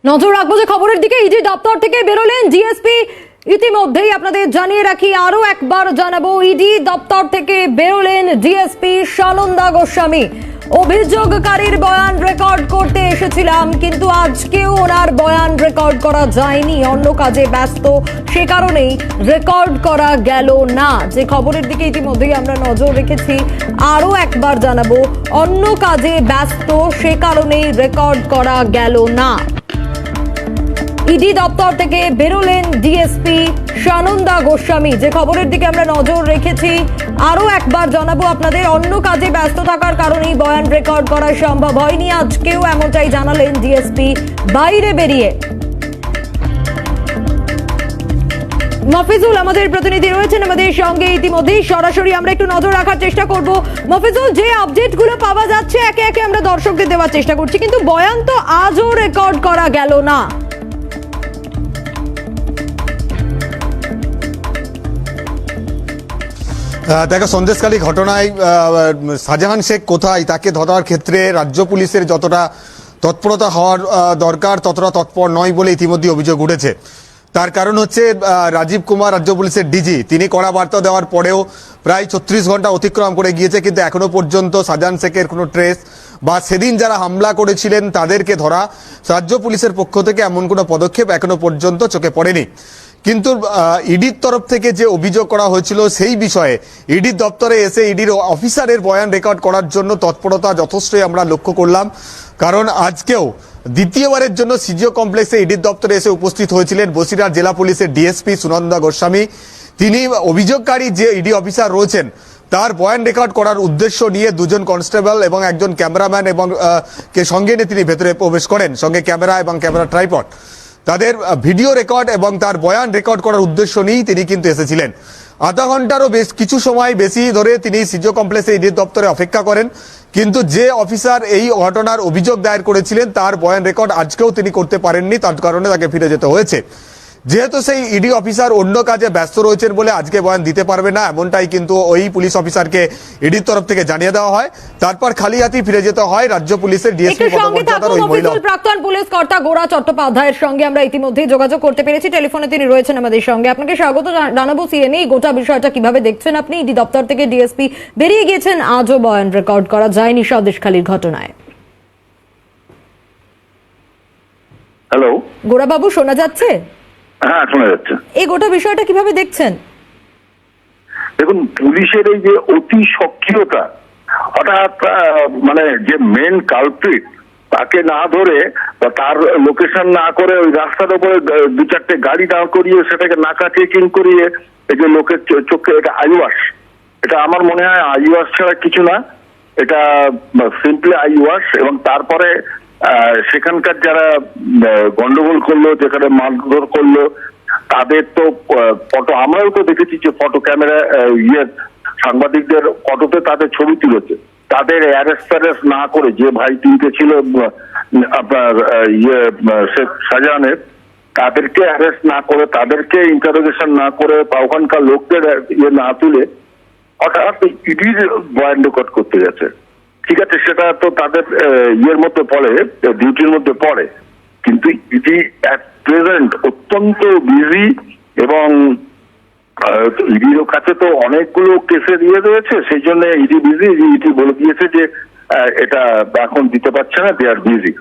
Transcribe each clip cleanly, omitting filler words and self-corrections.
নজর রাখবো যে খবরের দিকে ইডি দপ্তর থেকে বেরোলেন ডিএসপি। ইতিমধ্যেই আপনাদের জানিয়ে রাখি, আরো একবার জানাবো, ইডি দপ্তর থেকে বেরোলেন ডিএসপি সানন্দা গোস্বামী। অভিযোগকারীর বয়ান রেকর্ড করতে এসেছিলাম, কিন্তু আজকেও ওনার বয়ান রেকর্ড করা যায়নি, অন্য কাজে ব্যস্ত, সে কারণেই রেকর্ড করা গেল না। যে খবরের দিকে ইতিমধ্যেই আমরা নজর রেখেছি, আরো একবার জানাবো, অন্য কাজে ব্যস্ত, সে কারণেই রেকর্ড করা গেল না। ইডি দপ্তর থেকে বেরোলেন ডিএসপি সানন্দা গোস্বামী। যে খবরের দিকে আমরা নজর রেখেছি, আরো একবার জানাবো আপনাদের, অন্য কাজে ব্যস্ত থাকার কারণেই বয়ান রেকর্ড করা সম্ভব হয়নি। আজকেও এমনটাই জানালেন ডিএসপি বাইরে বেরিয়ে। মফিজুল আমাদের প্রতিনিধি রয়েছেন আমাদের সঙ্গে ইতিমধ্যেই, সরাসরি আমরা একটু নজর রাখার চেষ্টা করব। মফিজুল, যে আপডেট গুলো পাওয়া যাচ্ছে একে একে আমরা দর্শকদের দেওয়ার চেষ্টা করছি, কিন্তু বয়ান তো আজও রেকর্ড করা গেল না। দেখো, সন্দেশখালী ঘটনায় শাহজাহান শেখ কোথায়, তাকে ধরার ক্ষেত্রে রাজ্য পুলিশের যতটা তৎপরতা হওয়ার দরকার ততটা তৎপর নয় বলে ইতিমধ্যে অভিযোগ উঠেছে। তার কারণ হচ্ছে রাজীব কুমার, রাজ্য পুলিশের ডিজি, তিনি কড়া বার্তা দেওয়ার পরেও প্রায় 36 ঘন্টা অতিক্রম করে গিয়েছে, কিন্তু এখনো পর্যন্ত শাহজাহান শেখের কোনো ট্রেস বা সেদিন যারা হামলা করেছিলেন তাদেরকে ধরা রাজ্য পুলিশের পক্ষ থেকে এমন কোনো পদক্ষেপ এখনো পর্যন্ত চোখে পড়েনি। কিন্তু ইডির তরফ থেকে যে অভিযোগ করা হয়েছিল সেই বিষয়ে ইডির দপ্তরে এসে ইডির অফিসারের বয়ান রেকর্ড করার জন্য তৎপরতা যথেষ্টই আমরা লক্ষ্য করলাম। কারণ আজকেও দ্বিতীয়বারের জন্য সিজিও কমপ্লেক্সে ইডির দপ্তরে এসে উপস্থিত হয়েছিলেন বসিরহাট জেলা পুলিশের ডিএসপি সুনন্দা গোস্বামী। তিনি অভিযোগকারী যে ইডি অফিসার রয়েছেন তার বয়ান রেকর্ড করার উদ্দেশ্য নিয়ে দুজন কনস্টেবল এবং একজন ক্যামেরাম্যান এবং কে সঙ্গে নিয়ে তিনি ভেতরে প্রবেশ করেন, সঙ্গে ক্যামেরা এবং ক্যামেরা ট্রাইপড। তাদের ভিডিও রেকর্ড এবং তার বয়ান রেকর্ড করার উদ্দেশ্য নিয়েই তিনি কিন্তু এসেছিলেন। আধা ঘন্টারও বেশ কিছু সময় বেশি ধরে তিনি সিজিও কমপ্লেক্সে ইডির দপ্তরে অপেক্ষা করেন, কিন্তু যে অফিসার এই ঘটনার অভিযোগ দায়ের করেছিলেন তার বয়ান রেকর্ড আজকেও তিনি করতে পারেননি, তার কারণে তাকে ফিরে যেতে হয়েছে। যেহেতু সেই ইডি অফিসার অন্য কাজে ব্যস্ত রয়েছেন বলে আজকে বয়ান দিতে পারবে না, এমনটাই কিন্তু ওই পুলিশ অফিসারকে ইডির তরফ থেকে জানিয়ে দেওয়া হয়। তারপর খালি হাতেই ফিরে যেতে হয় রাজ্য পুলিশের ডিএসপি পদমর্যাদার ওই মহিলা। প্রাক্তন পুলিশ কর্তা গোরা চট্টোপাধ্যায়ের সঙ্গে আমরা ইতিমধ্যেই যোগাযোগ করতে পেরেছি, টেলিফোনে তিনি রয়েছেন আমাদের সঙ্গে। আপনাকে স্বাগত জানাবো সিএনএ। গোটা বিষয়টা কিভাবে দেখছেন আপনি? ইডি দপ্তর থেকে ডিএসপি বেরিয়ে গিয়েছেন, আজও বয়ান রেকর্ড করা যায়নি সন্দেশখালীর ঘটনায়। হ্যালো গোরা বাবু, শোনা যাচ্ছে? হ্যাঁ, শোনা যাচ্ছে। এই গোটা বিষয়টা কিভাবে দেখছেন? দেখুন, পুলিশের এই যে অতি সক্রিয়তা, হঠাৎ মানে যে মেন কালপ্রিট তাকে না ধরে বা তার লোকেশন না করে ওই রাস্তার উপরে দু চারটে গাড়ি দাঁড় করিয়ে সেটাকে নাকা চেকিং করিয়ে এই যে লোকের চোখে, এটা আইওয়াস। এটা আমার মনে হয় আইওয়াস ছাড়া কিছু না, এটা সিম্পলি আইওয়াস। এবং তারপরে সেখানকার যারা গন্ডগোল করলো, যেখানে মারধর করলো, তাদের তো ফটো আমরাও তো দেখেছি যে ফটো ক্যামেরা সাংবাদিকদের ফটোতে তাদের ছবি তুলেছে। তাদের অ্যারেস্ট না করে, যে ভাই তিনটে ছিল আপনার শেখ শাহজাহানের, তাদেরকে অ্যারেস্ট না করে, তাদেরকে ইন্টারোগেশন না করে বা ওখানকার লোকদের না তুলে হঠাৎ ইডির বয়ান রেকর্ড করতে গেছে। ঠিক আছে, সেটা তো তাদের মধ্যে পড়ে, ডিউটির মধ্যে পড়ে, কিন্তু ইডি অ্যাট প্রেজেন্ট অত্যন্ত বিজি এবং ইডির কাছে তো অনেকগুলো কেসে দিয়ে রয়েছে, সেই জন্য ইডি বিজি। ইডি বলে দিয়েছে যে এটা এখন দিতে পারছে না, দে আর বিজি।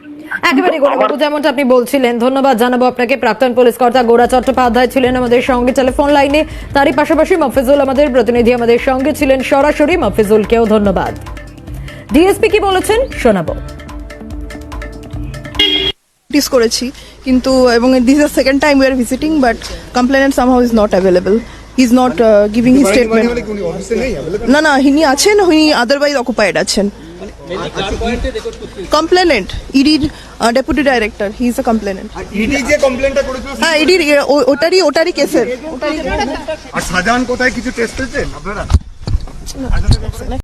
একেবারে গোরাবাবু, যেমনটা আপনি বলছিলেন, ধন্যবাদ জানাবো আপনাকে। প্রাক্তন পুলিশ কর্তা গোরা চট্টোপাধ্যায় ছিলেন আমাদের সঙ্গে টেলিফোন লাইনে, তারই পাশাপাশি মফিজুল আমাদের প্রতিনিধি আমাদের সঙ্গে ছিলেন সরাসরি। মফিজুলকেও ধন্যবাদ। ডিএসপি কি বলেছেন শোনাবো। করেছি কিন্তু, এবং this is the second time we are visiting, but complainant somehow is not available. He is not giving his statement. না না, তিনি আছেন, উনি আদারওয়াইজ অকুপাইড আছেন। কমপ্লেনেন্ট ইডির deputy director, he is a complainant. ED যে কমপ্লেনটা করেছিল, হ্যাঁ, ইডির ওটারই কেসের। আর শাহজাহান কোথায় কিছু টেস্ট হয়েছে আপনারা?